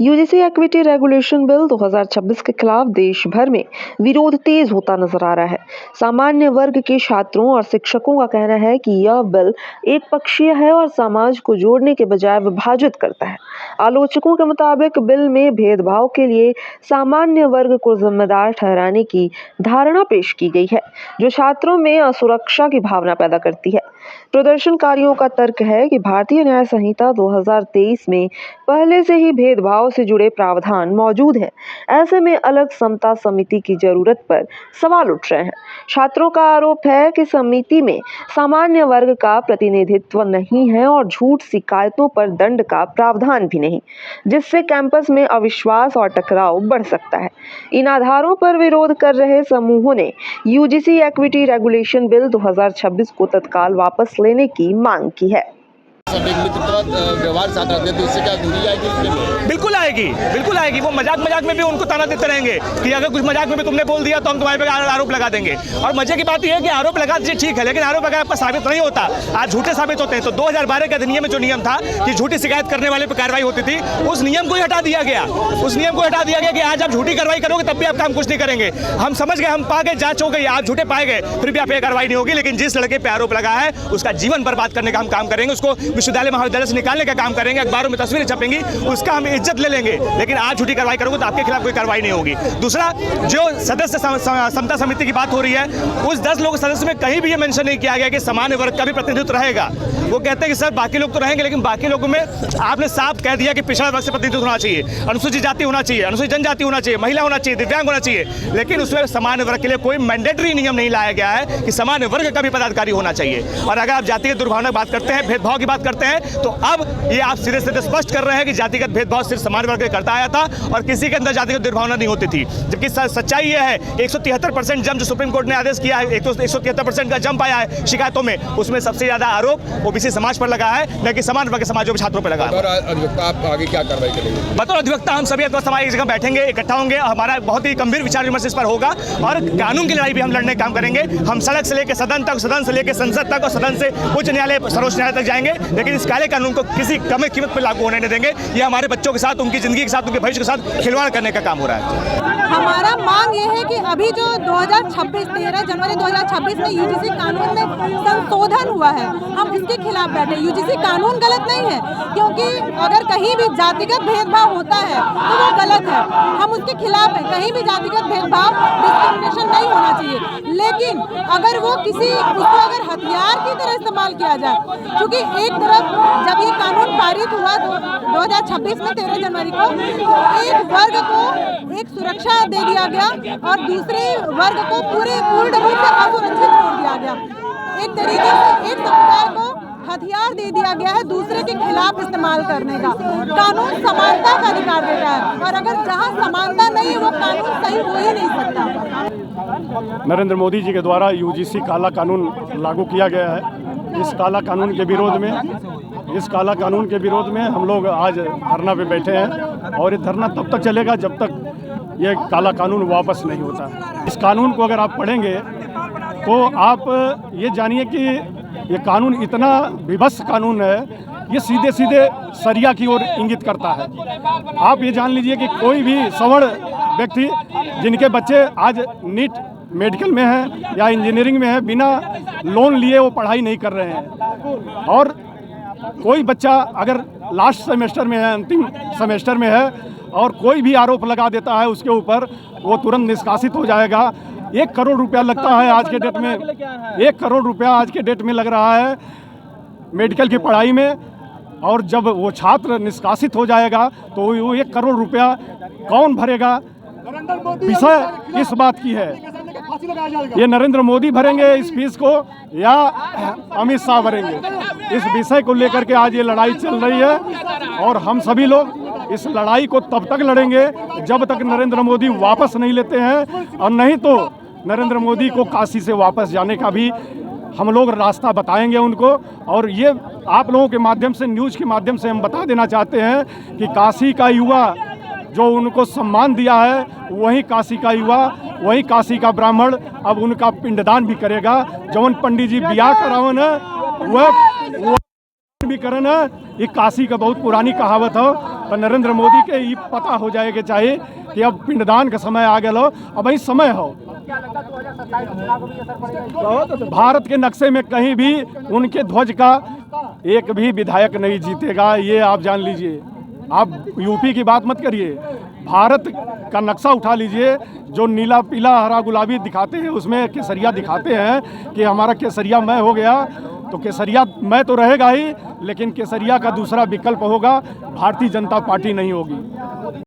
UGC equity regulation bill 2026 के खिलाफ देश भर में विरोध तेज होता नजर आ रहा है। सामान्य वर्ग के छात्रों और शिक्षकों का कहना है कि यह बिल एक पक्षीय है और समाज को जोड़ने के बजाय विभाजित करता है। आलोचकों के मुताबिक बिल में भेदभाव के लिए सामान्य वर्ग को जिम्मेदार ठहराने की धारणा पेश की गई है, जो छात्रों में असुरक्षा की भावना पैदा करती है। प्रदर्शनकारियों का तर्क है कि भारतीय न्याय संहिता 2023 में पहले से ही भेदभाव से जुड़े प्रावधान मौजूद हैं। ऐसे में अलग समता समिति की जरूरत पर सवाल उठ रहे हैं। छात्रों का आरोप है कि समिति में सामान्य वर्ग का प्रतिनिधित्व नहीं है और झूठ शिकायतों पर दंड का प्रावधान भी नहीं, जिससे कैंपस में अविश्वास और टकराव बढ़ सकता है। इन आधारों पर विरोध कर रहे समूहों ने यूजीसी इक्विटी रेगुलेशन बिल 2026 को तत्काल वापस लेने की मांग की है। सब एक मित्रवत व्यवहार साथ रहते तो इससे क्या दूरी आएगी इसके लिए? बिल्कुल आएगी। वो मजाक में भी उनको ताना देते रहेंगे कि अगर कुछ मजाक में भी तुमने बोल दिया तो हम तुम्हारे पे आरोप लगा देंगे। और मजे की बात यह है कि आरोप लगा दीजिए ठीक है, लेकिन आरोप अगर आपका साबित नहीं होता, आज झूठे साबित होते हैं। तो 2012 के अधिनियम में जो नियम था कि झूठी शिकायत करने वाले पर कार्रवाई होती थी, उस नियम को ही हटा दिया गया। कि आज आप झूठी कार्रवाई करोगे तब भी आप काम कुछ नहीं करेंगे। हम समझ गए, हम पा गए, जांच हो गई, आप झूठे पाए गए, फिर भी आप पे कार्रवाई नहीं होगी। लेकिन जिस लड़के पे आरोप लगा है उसका जीवन बर्बाद करने का हम काम करेंगे, उसको विश्वविद्यालय महाविद्यालय से निकालने का काम करेंगे, अखबारों में तस्वीरें छपेंगी, उसका हम इज्जत ले लेंगे। लेकिन आज झूठी कार्रवाई करोगे तो आपके खिलाफ कोई कार्रवाई नहीं होगी। दूसरा, जो सदस्य समता समिति की बात हो रही है, उस 10 लोग सदस्य में कहीं भी ये मेंशन नहीं किया गया कि सामान्य वर्ग का भी प्रतिनिधित्व रहेगा। वो कहते हैं कि सर बाकी लोग तो रहेंगे, लेकिन बाकी लोगों में आपने साफ कह दिया कि पिछड़ा वर्ग से प्रतिनिधित्व होना चाहिए, अनुसूचित जाति होना चाहिए, अनुसूचित जनजाति होना चाहिए, महिला होना चाहिए, दिव्यांग होना चाहिए। लेकिन उसमें सामान्य वर्ग के लिए कोई मैंडेटरी नियम नहीं लाया गया है कि सामान्य वर्ग का भी पदाधिकारी होना चाहिए। और अगर आप जातिगत दुर्भावना बात करते हैं, भेदभाव की बात करते हैं, तो अब ये आप सीधे सीधे स्पष्ट कर रहे हैं कि जातिगत भेदभाव सिर्फ सामान्य वर्ग करता आया था और किसी के अंदर जातिगत दुर्भावना नहीं होती थी। जबकि सच्चाई यह है 173% जंप जो सुप्रीम कोर्ट ने आदेश किया है, 173% का जंप आया है शिकायतों में, उसमें सबसे ज्यादा आरोप ओबीसी समाज पर लगा है, न कि सामान्य वर्ग के समाजों में छात्रों पर लगा है। अधिवक्ता आप आगे क्या कार्रवाई करेंगे? बतौर अधिवक्ता हम सभी अधिवक्ता समाज एक जगह बैठेंगे, इकट्ठा होंगे, हमारा बहुत ही गंभीर विचार विमर्श इस पर होगा और कानून की लड़ाई भी हम लड़ने का काम करेंगे। हम सड़क से लेकर सदन तक, सदन से लेकर संसद तक और सदन से उच्च न्यायालय, सर्वोच्च न्यायालय तक जाएंगे, लेकिन इस काले कानून को किसी कम कीमत पर लागू होने नहीं देंगे। ये हमारे बच्चों के साथ, उनकी जिंदगी के साथ, उनके भविष्य के साथ खिलवाड़ करने का काम हो रहा है। हमारा मांग ये है कि अभी जो 13 जनवरी 2026 में यूजीसी कानून में संशोधन हुआ है, हम इसके खिलाफ बैठे। यूजीसी कानून गलत नहीं है, क्योंकि अगर कहीं भी जातिगत भेदभाव होता है तो वो गलत है, हम उसके खिलाफ हैं। कहीं भी जातिगत भेदभाव, डिस्क्रिमिनेशन नहीं होना चाहिए। लेकिन अगर वो उसको अगर हथियार की तरह इस्तेमाल किया जाए, क्योंकि एक तरफ जब ये कानून पारित हुआ 2026 में 13 जनवरी को, एक वर्ग को एक सुरक्षा दे दिया गया और दूसरे वर्ग को पूर्ण रूप से असुरक्षित छोड़ दिया गया। एक तरीके से एक समुदाय को हथियार दे दिया गया है दूसरे के खिलाफ इस्तेमाल करने का। कानून समानता का अधिकार देता है, और अगर जहां समानता नहीं है वो कानून सही हो ही नहीं सकता। नरेंद्र मोदी जी के द्वारा यूजीसी काला कानून लागू किया गया है। इस काला कानून के विरोध में हम लोग आज धरना पे बैठे हैं और ये धरना तब तक चलेगा जब तक ये काला कानून वापस नहीं होता। इस कानून को अगर आप पढ़ेंगे तो आप ये जानिए कि ये कानून इतना विभत्स कानून है, ये सीधे सीधे शरिया की ओर इंगित करता है। आप ये जान लीजिए कि कोई भी सवर्ण व्यक्ति जिनके बच्चे आज नीट मेडिकल में है या इंजीनियरिंग में है, बिना लोन लिए वो पढ़ाई नहीं कर रहे हैं। और कोई बच्चा अगर लास्ट सेमेस्टर में है, अंतिम सेमेस्टर में है, और कोई भी आरोप लगा देता है उसके ऊपर, वो तुरंत निष्कासित हो जाएगा। 1 करोड़ रुपया लगता है आज के डेट में, 1 करोड़ रुपया आज के डेट में लग रहा है मेडिकल की पढ़ाई में। और जब वो छात्र निष्कासित हो जाएगा तो वो 1 करोड़ रुपया कौन भरेगा? विषय इस बात की है, ये नरेंद्र मोदी भरेंगे इस फीस को या अमित शाह भरेंगे? इस विषय को लेकर के आज ये लड़ाई चल रही है और हम सभी लोग इस लड़ाई को तब तक लड़ेंगे जब तक नरेंद्र मोदी वापस नहीं लेते हैं, और नहीं तो नरेंद्र मोदी को काशी से वापस जाने का भी हम लोग रास्ता बताएंगे उनको। और ये आप लोगों के माध्यम से, न्यूज़ के माध्यम से हम बता देना चाहते हैं कि काशी का युवा जो उनको सम्मान दिया है, वही काशी का युवा, वही काशी का ब्राह्मण अब उनका पिंडदान भी करेगा। जवन पंडित जी बियाह करावन वह भी करन। ये काशी का बहुत पुरानी कहावत है। तो नरेंद्र मोदी के ये पता हो जाए कि चाहिए कि अब पिंडदान का समय आ गया हो, अब ही समय हो। भारत के नक्शे में कहीं भी उनके ध्वज का एक भी विधायक नहीं जीतेगा, ये आप जान लीजिए। आप यूपी की बात मत करिए, भारत का नक्शा उठा लीजिए, जो नीला पीला हरा गुलाबी दिखाते हैं उसमें केसरिया दिखाते हैं कि हमारा केसरिया मय हो गया, तो केसरिया मय तो रहेगा ही, लेकिन केसरिया का दूसरा विकल्प होगा, भारतीय जनता पार्टी नहीं होगी।